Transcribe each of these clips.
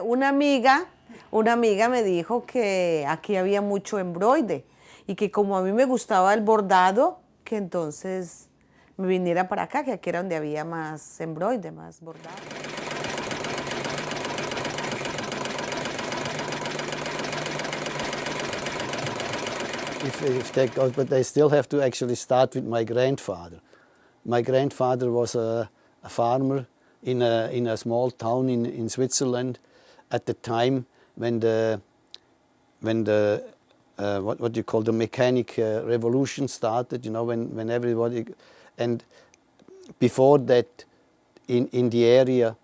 Una amiga me dijo que aquí había mucho embroide y que como a mí me gustaba el bordado, que entonces me viniera para acá, que aquí era donde había más embroide, más bordado. If they go, but they still have to actually start with my grandfather. My grandfather was a farmer in a small town in Switzerland at the time when the what you call the mechanic revolution started. You know, when everybody, and before that, in the area,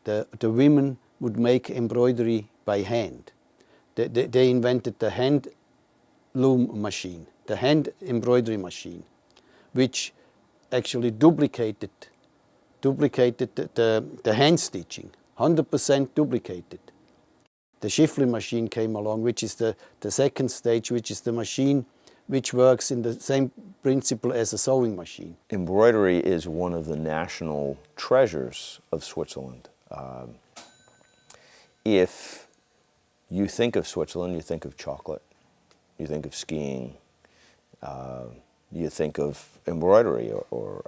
the women would make embroidery by hand. They invented the hand loom machine, the hand embroidery machine, which actually duplicated the hand stitching, 100% duplicated. The Schiffli machine came along, which is the second stage, which is the machine which works in the same principle as a sewing machine. Embroidery is one of the national treasures of Switzerland. If you think of Switzerland, you think of chocolate. You think of skiing, you think of embroidery or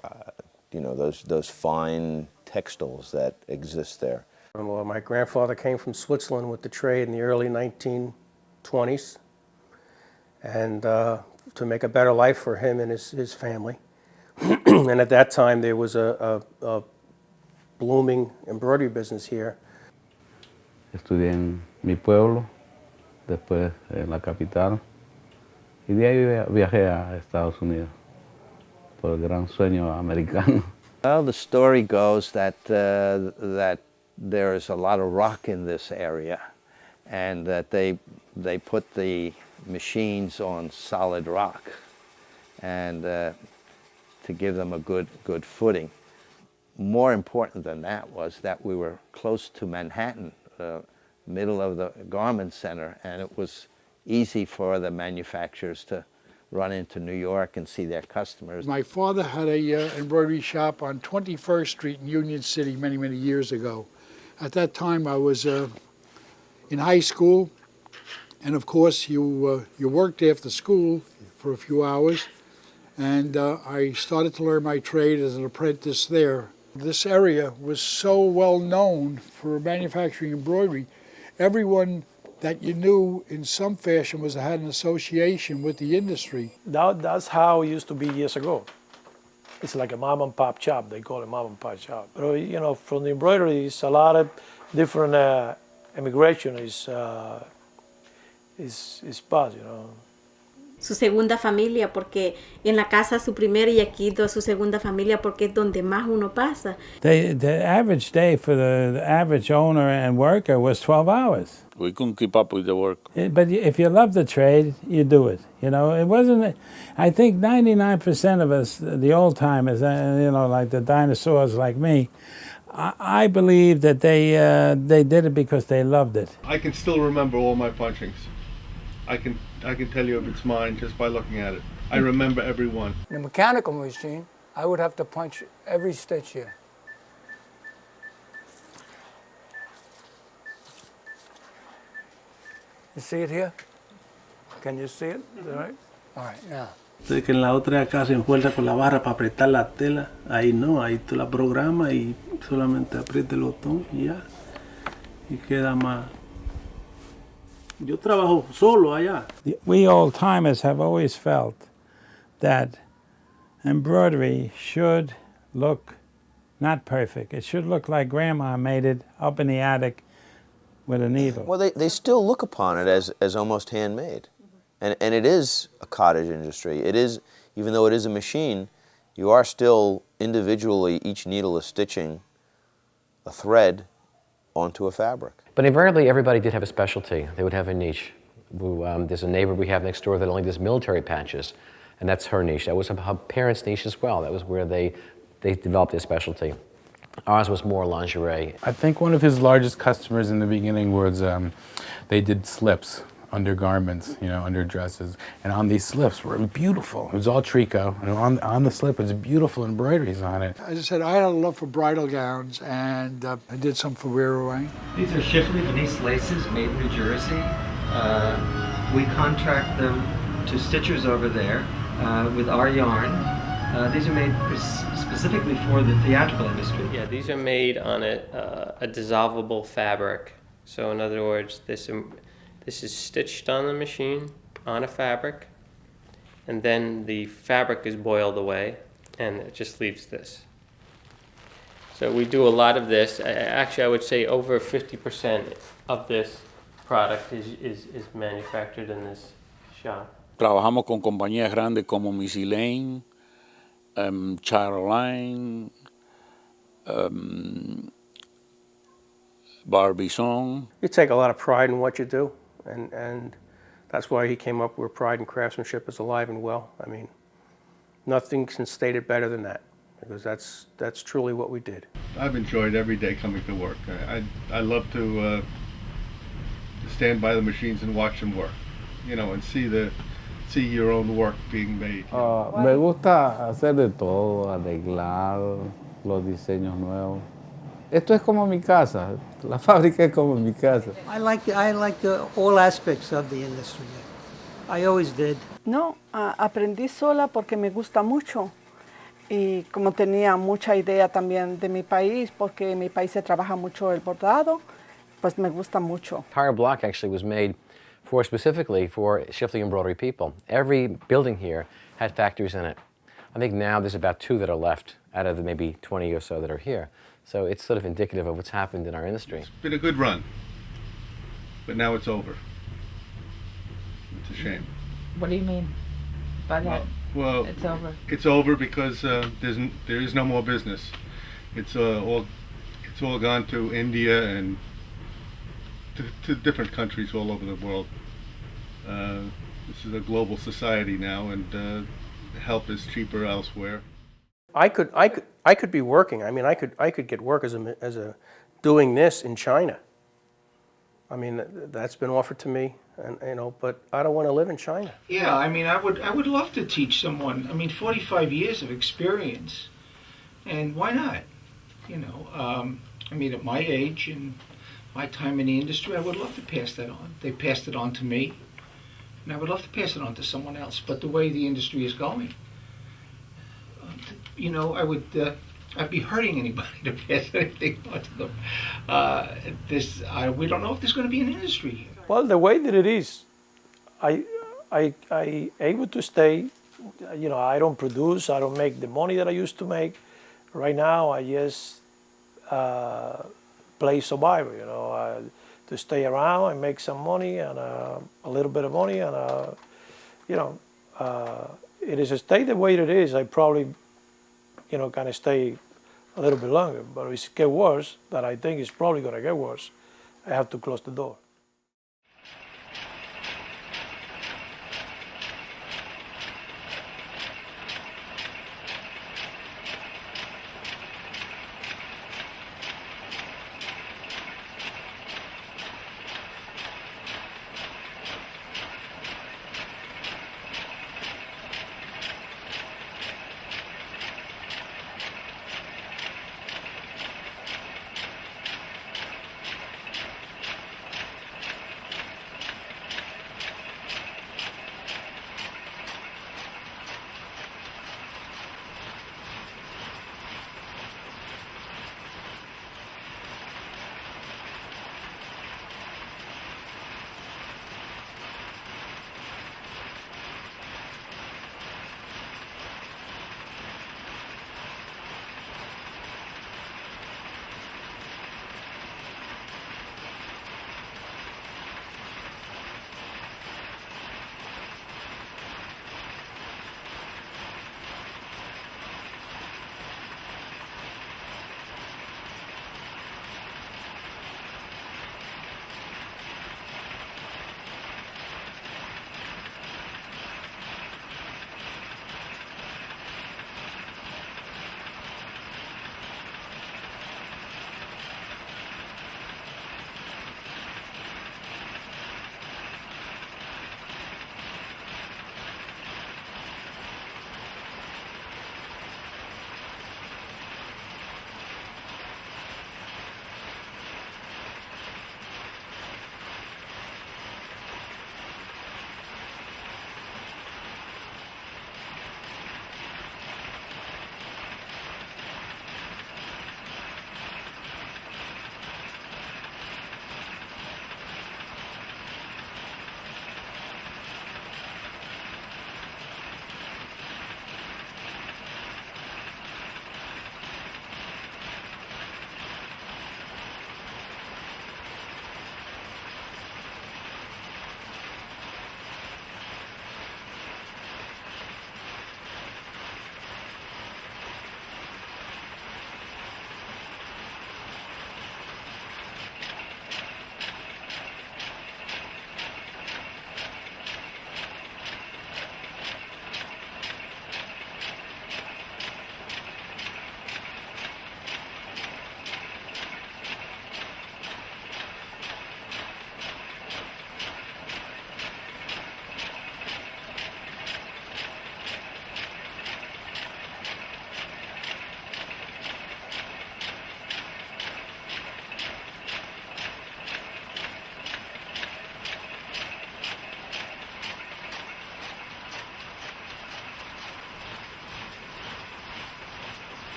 you know, those fine textiles that exist there. Well, my grandfather came from Switzerland with the trade in the early 1920s, and to make a better life for him and his family. And at that time, there was a blooming embroidery business here. Estudié en mi pueblo, después en la capital. Y de ahí viajé a Estados Unidos por el gran sueño americano. Well, the story goes that that there is a lot of rock in this area, and that they put the machines on solid rock, and to give them a good footing. More important than that was that we were close to Manhattan, middle of the garment center, and it was easy for the manufacturers to run into New York and see their customers. My father had a embroidery shop on 21st Street in Union City many, many years ago. At that time I was in high school, and of course you worked after school for a few hours, and I started to learn my trade as an apprentice there. This area was so well known for manufacturing embroidery. Everyone that you knew in some fashion had an association with the industry. That's how it used to be years ago. It's like a mom and pop shop. They call it mom and pop shop. But you know, from the embroidery, it's a lot of different immigration is passed, you know. Su segunda familia, porque en la casa su primera y aquí su segunda familia, porque es donde más uno pasa. The average day for the average owner and worker was 12 hours. We couldn't keep up with the work. But if you love the trade, you do it. You know, it wasn't. I think 99% of us, the old timers, you know, like the dinosaurs, like me, I believe that they did it because they loved it. I can still remember all my punchings. I can tell you if it's mine just by looking at it. I remember every one. In a mechanical machine, I would have to punch every stitch here. You see it here? Can you see it? Is that right? All right, now. Entonces que en la otra acá se envuelta con la barra para apretar la tela. Ahí no, ahí tú la programas y solamente aprieta el botón y ya. Y queda más. Yo trabajo solo allá. We old timers have always felt that embroidery should look not perfect. It should look like Grandma made it up in the attic with a needle. Well, they still look upon it as almost handmade. And it is a cottage industry. It is, even though it is a machine, you are still individually, each needle is stitching a thread onto a fabric. But invariably, everybody did have a specialty. They would have a niche. There's a neighbor we have next door that only does military patches, and that's her niche. That was her parents' niche as well. That was where they developed their specialty. Ours was more lingerie. I think one of his largest customers in the beginning was, they did slips. undergarments, you know, underdresses. And on these slips were beautiful. It was all tricot. And on the slip was beautiful embroideries on it. As I said, I had a love for bridal gowns, and I did some for Wear Away. These are Shifley Venice laces made in New Jersey. We contract them to stitchers over there with our yarn. These are made specifically for the theatrical industry. Yeah, these are made on a dissolvable fabric. So in other words, this is stitched on the machine on a fabric, and then the fabric is boiled away, and it just leaves this. So we do a lot of this. Actually, I would say over 50% of this product is manufactured in this shop. Trabajamos con compañías grandes como Michelin, Caroline, Barbizon. You take a lot of pride in what you do, and that's why he came up with pride and craftsmanship is alive and well. I mean, nothing can state it better than that, because that's truly what we did. I've enjoyed every day coming to work. I love to stand by the machines and watch them work, you know, and see your own work being made. Me gusta hacer de todo, arreglar los diseños nuevos. Esto es como mi casa. La fábrica es como mi casa. I like all aspects of the industry. I always did. No, aprendí sola porque me gusta mucho. Y como tenía mucha idea también de mi país, porque en mi país se trabaja mucho el bordado, pues me gusta mucho. Entire block actually was made specifically for Shifley embroidery people. Every building here had factories in it. I think now there's about 2 that are left out of the maybe 20 or so that are here. So it's sort of indicative of what's happened in our industry. It's been a good run, but now it's over. It's a shame. What do you mean by that? Well, it's over. It's over because there is no more business. It's all gone to India and to different countries all over the world. This is a global society now, and help is cheaper elsewhere. I could be working. I mean, I could get work as a doing this in China. I mean, that's been offered to me, and you know, but I don't want to live in China. Yeah, I mean, I would love to teach someone. I mean, 45 years of experience, and why not? You know, I mean, at my age and my time in the industry, I would love to pass that on. They passed it on to me, and I would love to pass it on to someone else. But the way the industry is going, you know, I'd be hurting anybody to pass anything on to them. We don't know if there's going to be an industry here. Well, the way that it is, I able to stay. You know, I don't produce. I don't make the money that I used to make. Right now, I just play survivor. You know, to stay around and make some money and a little bit of money, and you know, it is a stay the way it is. I probably, you know, kind of stay a little bit longer. But if it gets worse, that I think it's probably going to get worse, I have to close the door.